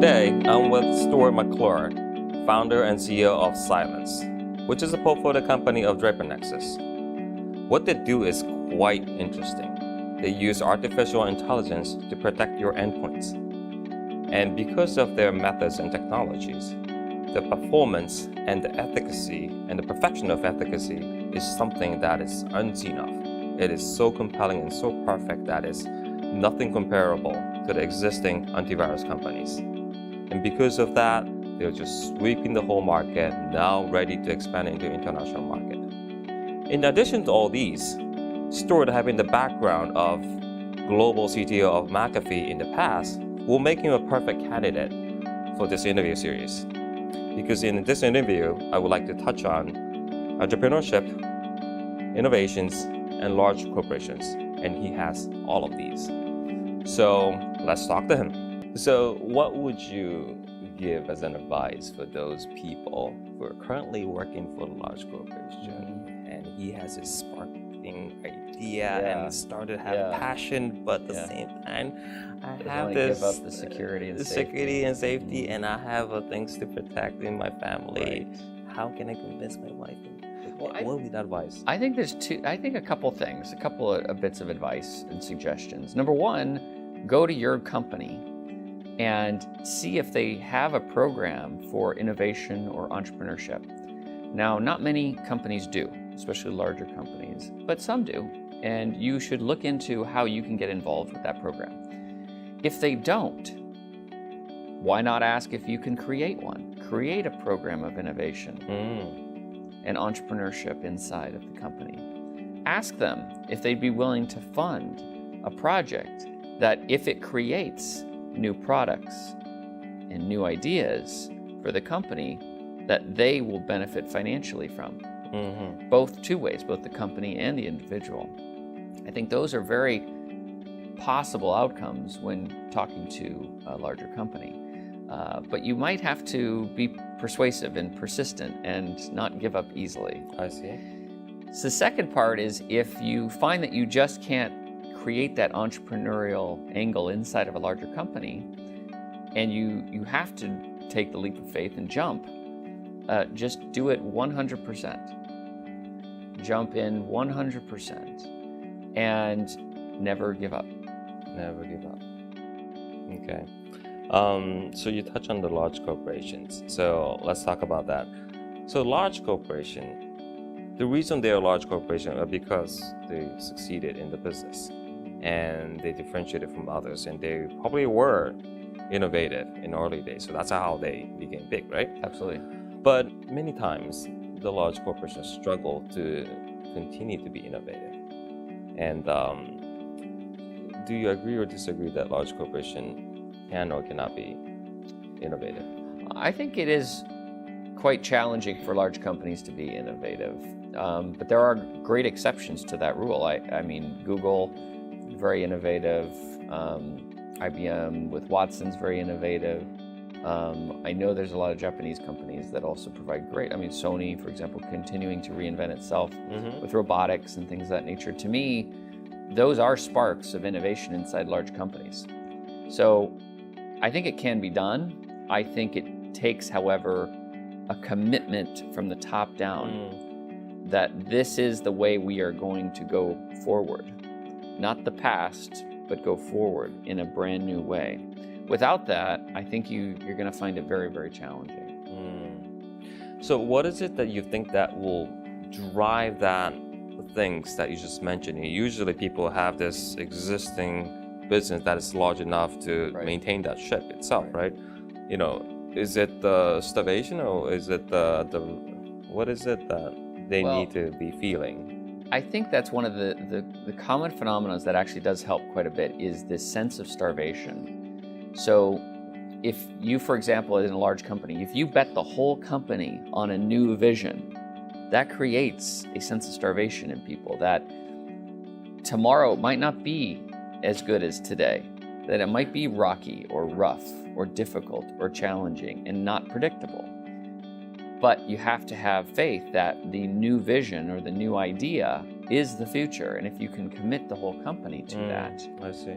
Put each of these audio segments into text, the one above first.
Today, I'm with Stuart McClure, founder and CEO of Cylance, which is a portfolio company of Draper Nexus. What they do is quite interesting. They use artificial intelligence to protect your endpoints. And because of their methods and technologies, the performance and the efficacy and the perfection of efficacy is something that is unseen of. It is so compelling and so perfect that is nothing comparable to the existing antivirus companies. And because of that, they're just sweeping the whole market, now ready to expand into the international market. In addition to all these, Stuart having the background of Global CTO of McAfee in the past will make him a perfect candidate for this interview series. Because in this interview, I would like to touch on entrepreneurship, innovations, and large corporations. And he has all of these. So let's talk to him. So what would you give as an advice for those people who are currently working for a large corporation and he has a sparking idea and started to have passion, but at the same time, I have this give up the security and safety, and I have things to protect in my family. Right. How can I convince my wife? What would be that advice? I think a couple things, a couple of bits of advice and suggestions. Number one, go to your company and see if they have a program for innovation or entrepreneurship. Now, not many companies do, especially larger companies, but some do, and you should look into how you can get involved with that program. If they don't, why not ask if you can create one? Create a program of innovation and entrepreneurship inside of the company. Ask them if they'd be willing to fund a project that, if it creates new products and new ideas for the company, that they will benefit financially from. Both two ways, both the company and the individual. I think those are very possible outcomes when talking to a larger company. But you might have to be persuasive and persistent and not give up easily. I see. So the second part is, if you find that you just can't create that entrepreneurial angle inside of a larger company, and you have to take the leap of faith and jump, just do it 100%. Jump in 100% and never give up. Never give up. Okay. So you touch on the large corporations. So let's talk about that. So large corporation, the reason they are large corporation are because they succeeded in the business and they differentiated from others, and they probably were innovative in early days. So that's how they became big, right? Absolutely. But many times the large corporations struggle to continue to be innovative. And do you agree or disagree that large corporation can or cannot be innovative? I think it is quite challenging for large companies to be innovative, but there are great exceptions to that rule. I mean, Google, very innovative. IBM with Watson's very innovative. I know there's a lot of Japanese companies that also provide great. I mean, Sony, for example, continuing to reinvent itself with robotics and things of that nature. To me, those are sparks of innovation inside large companies. So I think it can be done. I think it takes, however, a commitment from the top down that this is the way we are going to go forward. Not the past, but go forward in a brand new way. Without that, I think you're going to find it very, very challenging. So what is it that you think that will drive that things that you just mentioned? Usually people have this existing business that is large enough to maintain that ship itself, right? You know, is it the starvation, or is it the what is it that they need to be feeling? I think that's one of the common phenomena that actually does help quite a bit, is this sense of starvation. So if you, for example, in a large company, if you bet the whole company on a new vision, that creates a sense of starvation in people, that tomorrow might not be as good as today, that it might be rocky or rough or difficult or challenging and not predictable. But you have to have faith that the new vision or the new idea is the future. And if you can commit the whole company to that, I see.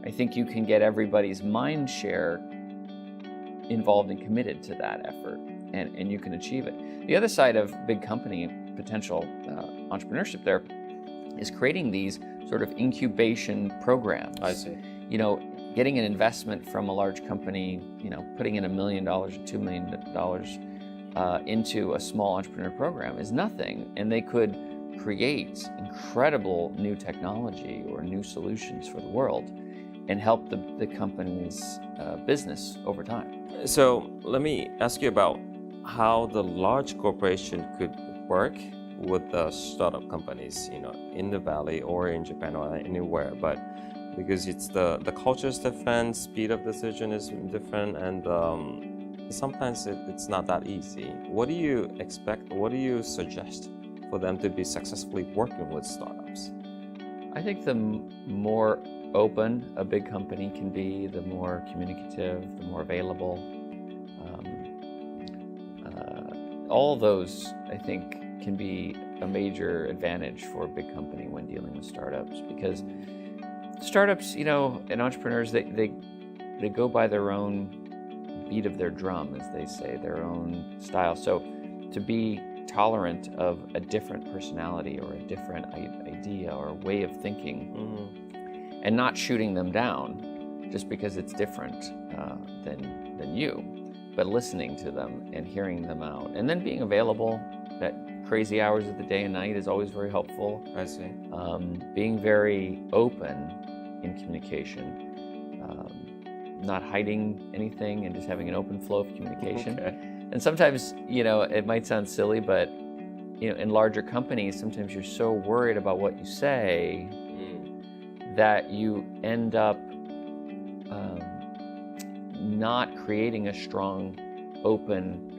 I think you can get everybody's mind share involved and committed to that effort, and you can achieve it. The other side of big company potential entrepreneurship there is creating these sort of incubation programs. I see. You know, getting an investment from a large company, you know, putting in $1 million or $2 million into a small entrepreneur program is nothing, and they could create incredible new technology or new solutions for the world and help the company's business over time. So let me ask you about how the large corporation could work with the startup companies, you know, in the Valley or in Japan or anywhere, but because it's the culture is different, speed of decision is different, and sometimes it's not that easy. What do you expect? What do you suggest for them to be successfully working with startups? I think the more open a big company can be, the more communicative, the more available. All those, I think, can be a major advantage for a big company when dealing with startups, because startups, you know, and entrepreneurs, they go by their own beat of their drum, as they say, their own style. So to be tolerant of a different personality or a different idea or way of thinking, and not shooting them down just because it's different than you, but listening to them and hearing them out, and then being available at crazy hours of the day and night is always very helpful. I see. Being very open in communication, not hiding anything, and just having an open flow of communication. Okay. And sometimes, you know, it might sound silly, but you know, in larger companies, sometimes you're so worried about what you say that you end up not creating a strong, open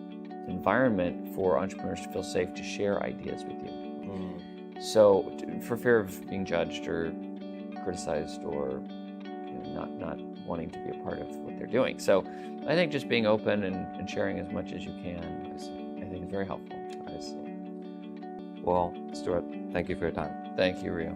environment for entrepreneurs to feel safe to share ideas with you. So, for fear of being judged or criticized or, you know, not wanting to be a part of what they're doing. So, I think just being open and sharing as much as you can, I think is very helpful. I see. Well, Stuart, thank you for your time. Thank you, Rio.